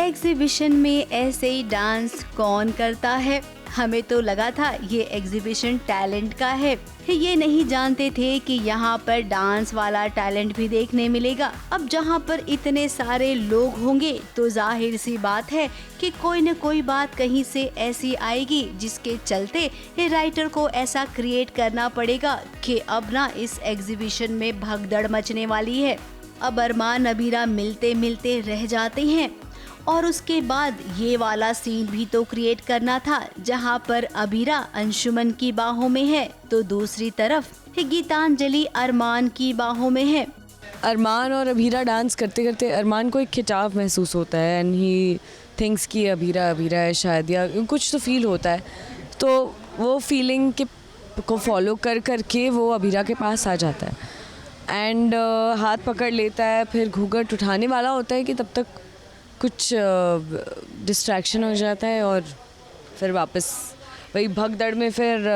Exhibition में ऐसे ही dance कौन करता है? हमें तो लगा था ये एग्जीबिशन टैलेंट का है। ये नहीं जानते थे कि यहाँ पर डांस वाला टैलेंट भी देखने मिलेगा। अब जहाँ पर इतने सारे लोग होंगे तो जाहिर सी बात है कि कोई न कोई बात कहीं से ऐसी आएगी जिसके चलते राइटर को ऐसा क्रिएट करना पड़ेगा कि अब ना इस एग्जीबिशन में भगदड़ मचने वाली है। अब अरमान अबीरा मिलते मिलते रह जाते हैं और उसके बाद ये वाला सीन भी तो क्रिएट करना था जहाँ पर अबीरा अंशुमन की बाहों में है तो दूसरी तरफ गीतांजलि अरमान की बाहों में है। अरमान और अबीरा डांस करते करते अरमान को एक खिंचाव महसूस होता है एंड ही थिंक्स कि अबीरा अबीरा है शायद, या कुछ तो फील होता है। तो वो फीलिंग के को फॉलो कर करके वो अबीरा के पास आ जाता है एंड हाथ पकड़ लेता है। फिर घूंघट उठाने वाला होता है कि तब तक कुछ डिस्ट्रैक्शन हो जाता है और फिर वापस वही भगदड़ में फिर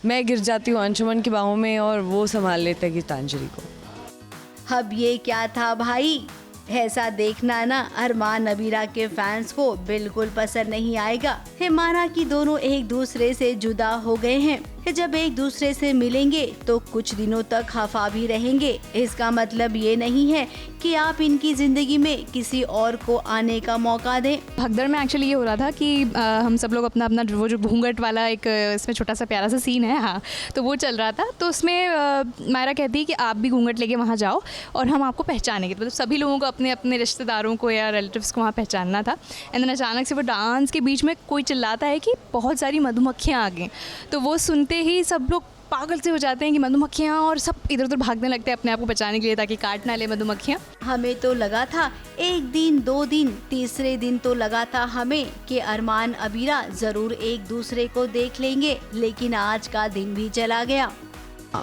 मैं गिर जाती हूँ अंशुमन की बाहों में और वो संभाल लेते हैं गीतांजलि को। अब ये क्या था भाई? ऐसा देखना ना अरमान अबीरा के फैंस को बिल्कुल पसंद नहीं आएगा। माना कि दोनों एक दूसरे से जुदा हो गए हैं, जब एक दूसरे से मिलेंगे तो कुछ दिनों तक खफा भी रहेंगे। इसका मतलब ये नहीं है कि आप इनकी जिंदगी में किसी और को आने का मौका दें। भगदड़ में एक्चुअली ये हो रहा था कि हम सब लोग अपना अपना वो जो घूंघट वाला एक इसमें छोटा सा प्यारा सा सीन है, हाँ, तो वो चल रहा था। तो उसमें मायरा कहती है कि आप भी घूंघट लेके वहाँ जाओ और हम आपको पहचानेंगे। मतलब सभी लोगों को अपने अपने रिश्तेदारों को या रिलेटिव्स को वहाँ पहचानना था। एंड देन अचानक से वो डांस के बीच में कोई चिल्लाता है कि बहुत सारी मधुमक्खियाँ आ गई। तो वो सुनते ही सब लोग पागल से हो जाते हैं कि मधुमक्खियाँ, और सब इधर उधर भागने लगते हैं अपने आप को बचाने के लिए ताकि काट ना ले मधुमक्खियाँ। हमें तो लगा था एक दिन, दो दिन, तीसरे दिन तो लगा था हमें कि अरमान अबीरा जरूर एक दूसरे को देख लेंगे, लेकिन आज का दिन भी चला गया।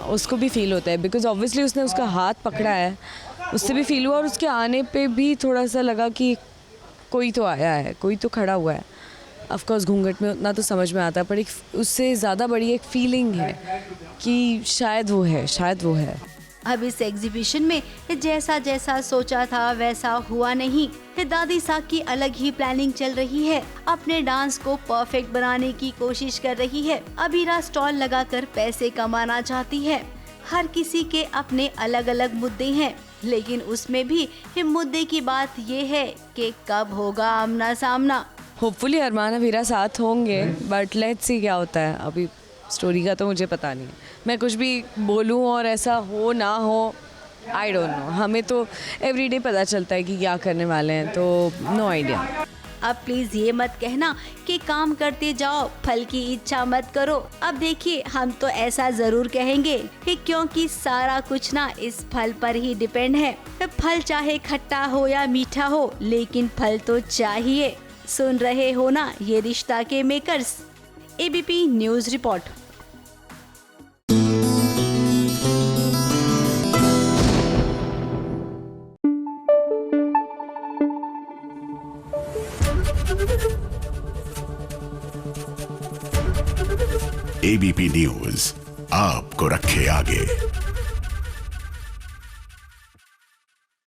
उसको भी फील होता है बिकॉज ऑब्वियसली उसने उसका हाथ पकड़ा है, उससे भी फील हुआ और उसके आने पे भी थोड़ा सा लगा कि कोई तो आया है, कोई तो खड़ा हुआ है। ऑफकोर्स घूंघट में उतना तो समझ में आता है, पर एक उससे ज़्यादा बड़ी एक फीलिंग है कि शायद वो है, शायद वो है। अब इस एग्जीबिशन में जैसा जैसा सोचा था वैसा हुआ नहीं। दादी साहब की अलग ही प्लानिंग चल रही है, अपने डांस को परफेक्ट बनाने की कोशिश कर रही है। अबीरा स्टॉल लगाकर पैसे कमाना चाहती है। हर किसी के अपने अलग अलग मुद्दे हैं, लेकिन उसमें भी मुद्दे की बात ये है कि कब होगा आमना सामना। होपफुली अरमान अबीरा साथ होंगे, बट लेट्स सी क्या होता है। अभी स्टोरी का तो मुझे पता नहीं है, मैं कुछ भी बोलूं और ऐसा हो ना हो, आई डोंट नो। हमें तो एवरीडे पता चलता है कि क्या करने वाले हैं, तो नो आइडिया। अब प्लीज ये मत कहना कि काम करते जाओ, फल की इच्छा मत करो। अब देखिए, हम तो ऐसा जरूर कहेंगे कि क्योंकि सारा कुछ ना इस फल पर ही डिपेंड है। फल चाहे खट्टा हो या मीठा हो, लेकिन फल तो चाहिए। सुन रहे हो ना ये रिश्ता के makers. ABP news report. ABP news आपको रखे आगे।